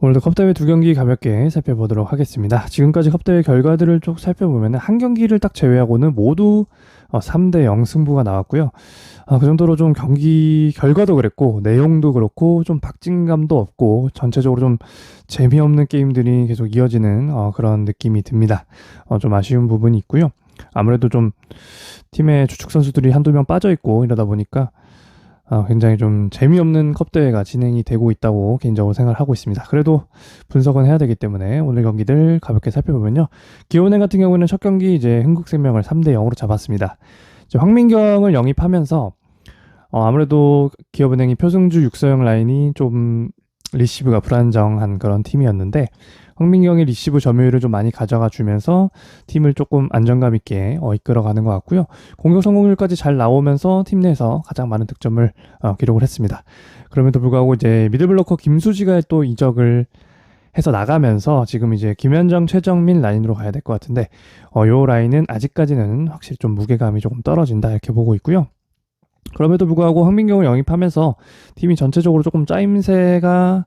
오늘도 컵대회 두 경기 가볍게 살펴보도록 하겠습니다. 지금까지 컵대회 결과들을 쭉 살펴보면 한 경기를 딱 제외하고는 모두 3대 0 승부가 나왔고요. 그 정도로 좀 경기 결과도 그랬고 내용도 그렇고 좀 박진감도 없고 전체적으로 좀 재미없는 게임들이 계속 이어지는 그런 느낌이 듭니다. 좀 아쉬운 부분이 있고요. 아무래도 좀 팀의 주축 선수들이 한두 명 빠져있고 이러다 보니까 굉장히 좀 재미없는 컵대회가 진행이 되고 있다고 개인적으로 생각을 하고 있습니다. 그래도 분석은 해야 되기 때문에 오늘 경기들 가볍게 살펴보면요. 기업은행 같은 경우는 첫 경기 이제 흥국생명을 3대 0으로 잡았습니다. 이제 황민경을 영입하면서 아무래도 기업은행이 표승주 육서영 라인이 좀 리시브가 불안정한 그런 팀이었는데 황민경이 리시브 점유율을 좀 많이 가져가 주면서 팀을 조금 안정감 있게 이끌어가는 것 같고요. 공격 성공률까지 잘 나오면서 팀 내에서 가장 많은 득점을 기록을 했습니다. 그럼에도 불구하고 이제 미들블로커 김수지가 또 이적을 해서 나가면서 지금 이제 김현정, 최정민 라인으로 가야 될 것 같은데 요 라인은 아직까지는 확실히 좀 무게감이 조금 떨어진다 이렇게 보고 있고요. 그럼에도 불구하고 황민경을 영입하면서 팀이 전체적으로 조금 짜임새가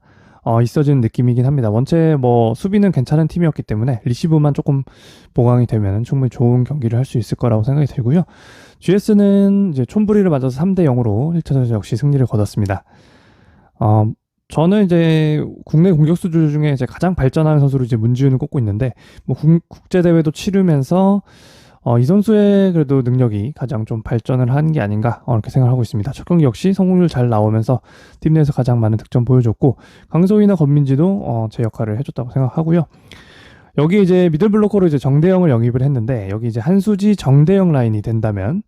있어지는 느낌이긴 합니다. 원체 뭐 수비는 괜찮은 팀이었기 때문에 리시브만 조금 보강이 되면 충분히 좋은 경기를 할 수 있을 거라고 생각이 들고요. GS는 이제 촌부리를 맞아서 3대 0으로 1차전 역시 승리를 거뒀습니다. 저는 이제 국내 공격수 중에 이제 가장 발전하는 선수로 이제 문지훈을 꼽고 있는데 뭐 국제 대회도 치르면서 이 선수의 그래도 능력이 가장 좀 발전을 한 게 아닌가 이렇게 생각을 하고 있습니다. 첫 경기 역시 성공률 잘 나오면서 팀 내에서 가장 많은 득점 보여줬고 강소희나 권민지도 제 역할을 해줬다고 생각하고요. 여기 이제 미들블로커로 이제 정대영을 영입을 했는데 여기 이제 한수지 정대영 라인이 된다면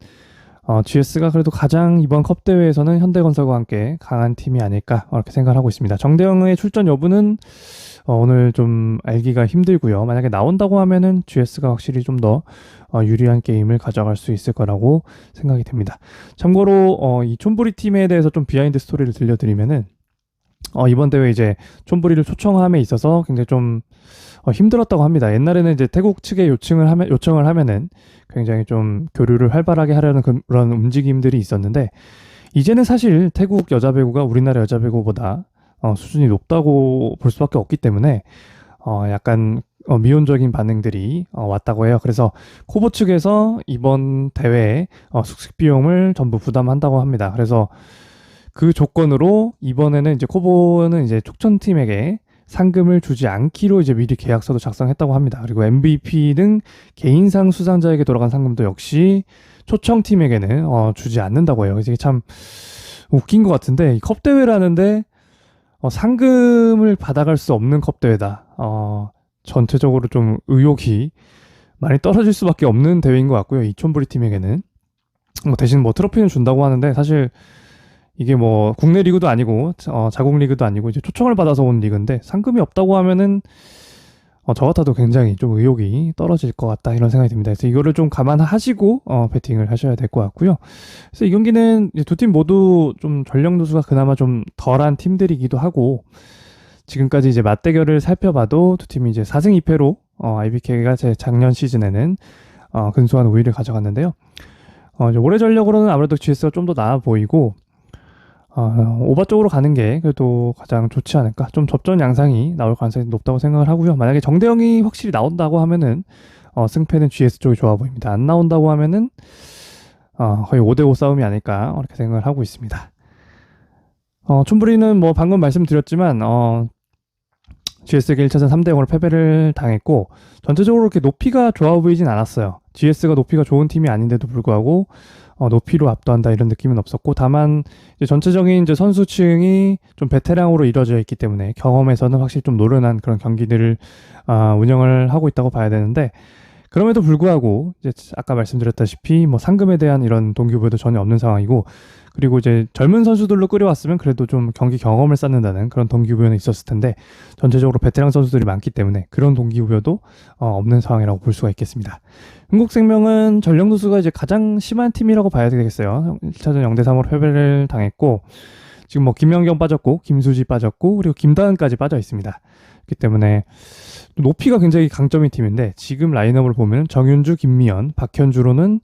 GS가 그래도 가장 이번 컵 대회에서는 현대건설과 함께 강한 팀이 아닐까 이렇게 생각을 하고 있습니다. 정대영의 출전 여부는 오늘 좀 알기가 힘들고요. 만약에 나온다고 하면은 GS가 확실히 좀 더 유리한 게임을 가져갈 수 있을 거라고 생각이 됩니다. 참고로 이 촌부리 팀에 대해서 좀 비하인드 스토리를 들려드리면은 이번 대회 이제 촌부리를 초청함에 있어서 굉장히 좀 힘들었다고 합니다. 옛날에는 이제 태국 측에 요청을 하면은 굉장히 좀 교류를 활발하게 하려는 그런 움직임들이 있었는데 이제는 사실 태국 여자 배구가 우리나라 여자 배구보다 수준이 높다고 볼 수밖에 없기 때문에 약간 미온적인 반응들이 왔다고 해요. 그래서 코보 측에서 이번 대회에 숙식 비용을 전부 부담한다고 합니다. 그래서 그 조건으로 이번에는 이제 코보는 이제 촉천팀에게 상금을 주지 않기로 이제 미리 계약서도 작성했다고 합니다. 그리고 MVP 등 개인상 수상자에게 돌아간 상금도 역시 초청팀에게는 주지 않는다고 해요. 그래서 이게 참 웃긴 것 같은데 이 컵대회라는데 상금을 받아갈 수 없는 컵대회다. 전체적으로 좀 의욕이 많이 떨어질 수밖에 없는 대회인 것 같고요. 이 촌부리 팀에게는 대신 뭐 트로피는 준다고 하는데 사실 이게 뭐 국내 리그도 아니고 자국 리그도 아니고 이제 초청을 받아서 온 리그인데 상금이 없다고 하면은 저 같아도 굉장히 좀 의욕이 떨어질 것 같다 이런 생각이 듭니다. 그래서 이거를 좀 감안하시고 배팅을 하셔야 될 것 같고요. 그래서 이 경기는 두 팀 모두 좀 전력 누수가 그나마 좀 덜한 팀들이기도 하고 지금까지 이제 맞대결을 살펴봐도 두 팀이 이제 4승 2패로 IBK가 제 작년 시즌에는 근소한 우위를 가져갔는데요. 이제 올해 전력으로는 아무래도 GS가 좀 더 나아 보이고 오바 쪽으로 가는 게 그래도 가장 좋지 않을까. 좀 접전 양상이 나올 가능성이 높다고 생각을 하고요. 만약에 정대영이 확실히 나온다고 하면은 승패는 GS 쪽이 좋아 보입니다. 안 나온다고 하면은 거의 5대5 싸움이 아닐까 이렇게 생각을 하고 있습니다. 춘부리는 뭐 방금 말씀드렸지만 GS에게 1차전 3대 0으로 패배를 당했고 전체적으로 이렇게 높이가 좋아 보이진 않았어요. GS가 높이가 좋은 팀이 아닌데도 불구하고 높이로 압도한다 이런 느낌은 없었고 다만 이제 전체적인 이제 선수층이 좀 베테랑으로 이루어져 있기 때문에 경험에서는 확실히 좀 노련한 그런 경기들을 운영을 하고 있다고 봐야 되는데 그럼에도 불구하고 이제 아까 말씀드렸다시피 뭐 상금에 대한 이런 동기부여도 전혀 없는 상황이고 그리고 이제 젊은 선수들로 끌어왔으면 그래도 좀 경기 경험을 쌓는다는 그런 동기부여는 있었을 텐데 전체적으로 베테랑 선수들이 많기 때문에 그런 동기부여도 없는 상황이라고 볼 수가 있겠습니다. 흥국생명은 전력 누수가 이제 가장 심한 팀이라고 봐야 되겠어요. 1차전 0대 3으로 패배를 당했고 지금 뭐 김연경 빠졌고 김수지 빠졌고 그리고 김다은까지 빠져 있습니다. 그렇기 때문에 높이가 굉장히 강점인 팀인데 지금 라인업을 보면 정윤주, 김미연, 박현주로는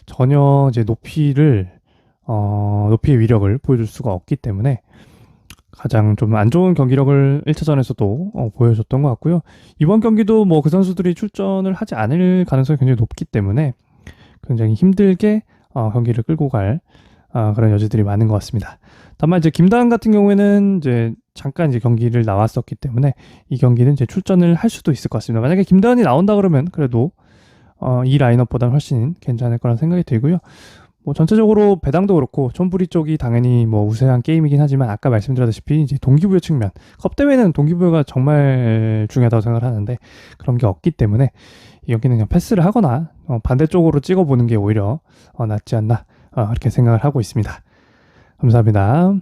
전혀 이제 높이의 위력을 보여줄 수가 없기 때문에 가장 좀 안 좋은 경기력을 1차전에서도 보여줬던 것 같고요. 이번 경기도 뭐 그 선수들이 출전을 하지 않을 가능성이 굉장히 높기 때문에 굉장히 힘들게 경기를 끌고 갈 그런 여지들이 많은 것 같습니다. 다만 이제 김다은 같은 경우에는 이제 잠깐 이제 경기를 나왔었기 때문에 이 경기는 이제 출전을 할 수도 있을 것 같습니다. 만약에 김다은이 나온다 그러면 그래도 이 라인업보다는 훨씬 괜찮을 거란 생각이 들고요. 뭐 전체적으로 배당도 그렇고 촌부리 쪽이 당연히 뭐 우세한 게임이긴 하지만 아까 말씀드렸다시피 이제 동기부여 측면 컵 대회는 동기부여가 정말 중요하다고 생각을 하는데 그런 게 없기 때문에 여기는 그냥 패스를 하거나 반대쪽으로 찍어보는 게 오히려 낫지 않나 그렇게 생각을 하고 있습니다. 감사합니다.